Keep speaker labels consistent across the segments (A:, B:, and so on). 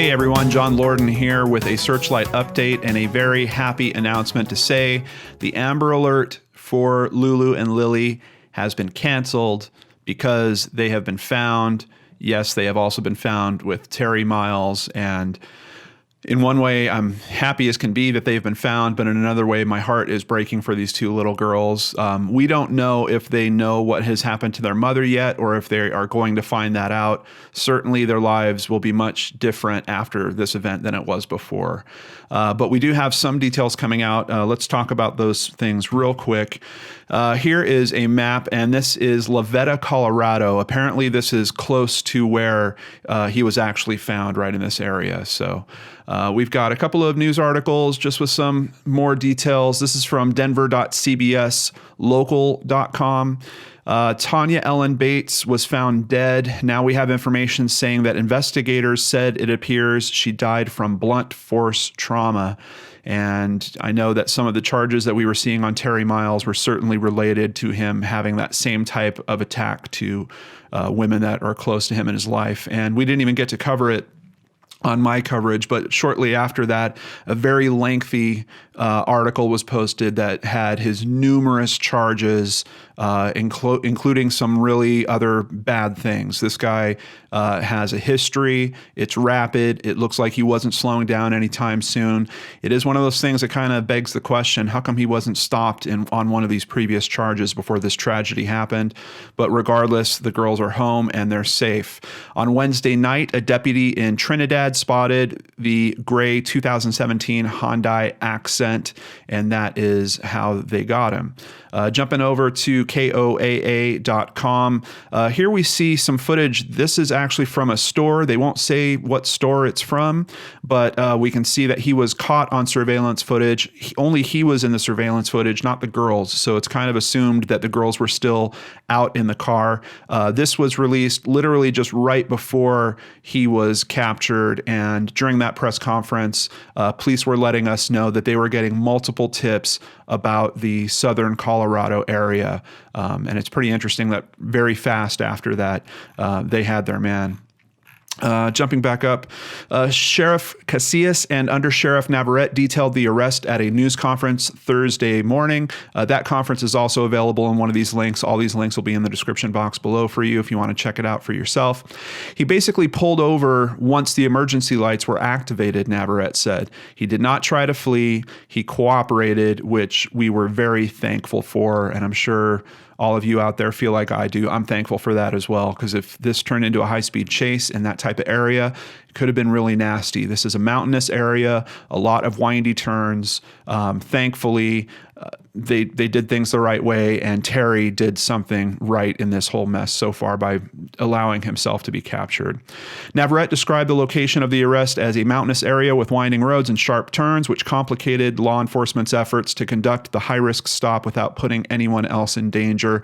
A: Hey everyone, John Lorden here with a Searchlight update and a very happy announcement to say. The Amber Alert for Lulu and Lili has been canceled because they have been found. Yes, they have also been found with Terry Miles, and in one way, I'm happy as can be that they've been found, but in another way, my heart is breaking for these two little girls. We don't know if they know what has happened to their mother yet, or if they are going to find that out. Certainly, their lives will be much different after this event than it was before. But we do have some details coming out. Let's talk about those things real quick. Here is a map, and this is Lavetta, Colorado. Apparently, this is close to where he was actually found, right in this area. So we've got a couple of news articles just with some more details. This is from denver.cbslocal.com. Tanya Ellen Bates was found dead. Now we have information saying that investigators said it appears she died from blunt force trauma. And I know that some of the charges that we were seeing on Terry Miles were certainly related to him having that same type of attack to women that are close to him in his life. And we didn't even get to cover it on my coverage, but shortly after that, a very lengthy article was posted that had his numerous charges, including some really other bad things. This guy has a history. It's rapid. It looks like he wasn't slowing down anytime soon. It is one of those things that kind of begs the question, how come he wasn't stopped on one of these previous charges before this tragedy happened? But regardless, the girls are home and they're safe. On Wednesday night, a deputy in Trinidad spotted the gray 2017 Hyundai Accent, and that is how they got him. Jumping over to KOAA.com. Here we see some footage. This is actually from a store. They won't say what store it's from, but we can see that he was caught on surveillance footage. Only he was in the surveillance footage, not the girls. So it's kind of assumed that the girls were still out in the car. This was released literally just right before he was captured. And during that press conference, police were letting us know that they were getting multiple tips about the southern Colorado area. And it's pretty interesting that very fast after that, they had their man. Jumping back up, Sheriff Casillas and Under Sheriff Navarrete detailed the arrest at a news conference Thursday morning. That conference is also available in one of these links. All these links will be in the description box below for you if you want to check it out for yourself. He basically pulled over once the emergency lights were activated, Navarrete said. He did not try to flee. He cooperated, which we were very thankful for, and I'm sure all of you out there feel like I do. I'm thankful for that as well, because if this turned into a high-speed chase in that type of area, it could have been really nasty. This is a mountainous area, a lot of windy turns. Thankfully, they did things the right way, and Terry did something right in this whole mess so far by allowing himself to be captured. Navarrete described the location of the arrest as a mountainous area with winding roads and sharp turns, which complicated law enforcement's efforts to conduct the high-risk stop without putting anyone else in danger.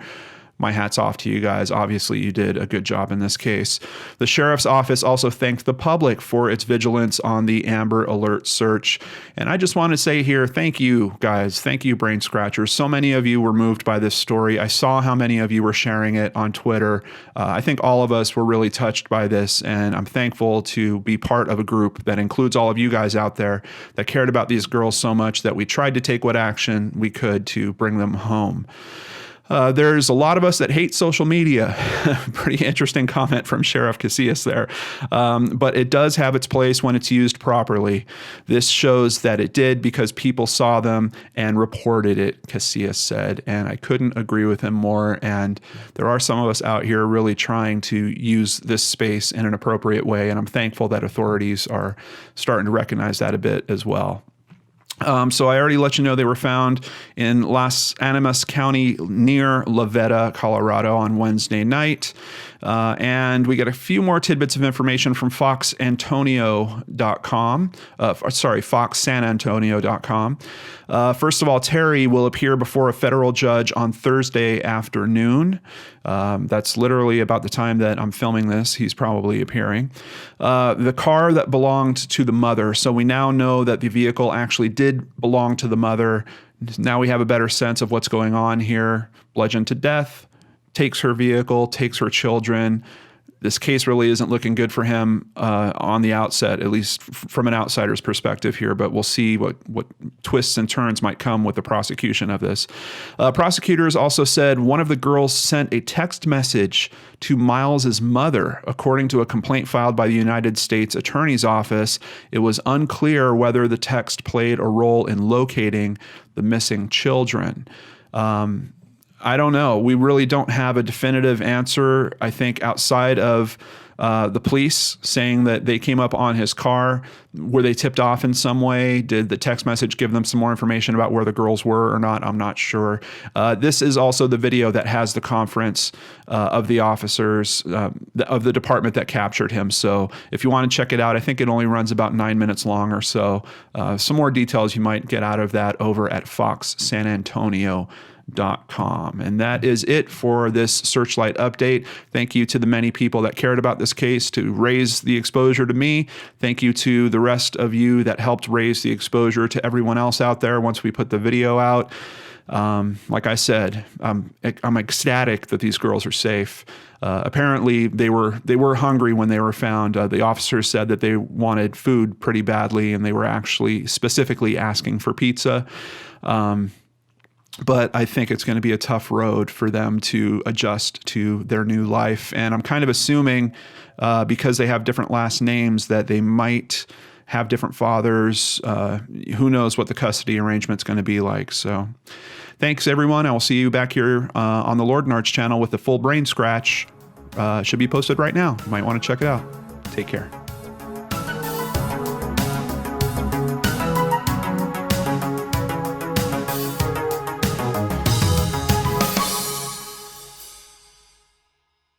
A: My hat's off to you guys. Obviously, you did a good job in this case. The sheriff's office also thanked the public for its vigilance on the Amber Alert search. And I just want to say here, thank you, guys. Thank you, Brainscratchers. So many of you were moved by this story. I saw how many of you were sharing it on Twitter. I think all of us were really touched by this, and I'm thankful to be part of a group that includes all of you guys out there that cared about these girls so much that we tried to take what action we could to bring them home. There's a lot of us that hate social media. Pretty interesting comment from Sheriff Casillas there. But it does have its place when it's used properly. This shows that it did because people saw them and reported it, Casillas said. And I couldn't agree with him more. And there are some of us out here really trying to use this space in an appropriate way. And I'm thankful that authorities are starting to recognize that a bit as well. So I already let you know they were found in Las Animas County near Lavetta, Colorado on Wednesday night. And we get a few more tidbits of information from foxsanantonio.com. foxsanantonio.com. First of all, Terry will appear before a federal judge on Thursday afternoon. That's literally about the time that I'm filming this. He's probably appearing. The car that belonged to the mother. So we now know that the vehicle actually did belong to the mother. Now we have a better sense of what's going on here. Bludgeoned to death, takes her vehicle, takes her children. this case really isn't looking good for him on the outset, at least from an outsider's perspective here, but we'll see what twists and turns might come with the prosecution of this. Prosecutors also said one of the girls sent a text message to Miles's mother. According to a complaint filed by the United States Attorney's Office, it was unclear whether the text played a role in locating the missing children. I don't know. We really don't have a definitive answer, I think, outside of the police saying that they came up on his car. Were they tipped off in some way? Did the text message give them some more information about where the girls were or not? I'm not sure. This is also the video that has the conference of the officers of the department that captured him. So if you want to check it out, I think it only runs about 9 minutes long or so. Some more details you might get out of that over at foxsanantonio.com. And that is it for this Searchlight update. Thank you to the many people that cared about this case to raise the exposure to me. Thank you to the rest of you that helped raise the exposure to everyone else out there once we put the video out. Like I said, I'm ecstatic that these girls are safe. Apparently they were hungry when they were found. The officers said that they wanted food pretty badly, and they were actually specifically asking for pizza. But I think it's going to be a tough road for them to adjust to their new life. And I'm kind of assuming, because they have different last names, that they might have different fathers. Who knows what the custody arrangement's going to be like. So thanks, everyone. I will see you back here on the Lord and Arch channel with the full Brainscratch. Should be posted right now. You might want to check it out. Take care.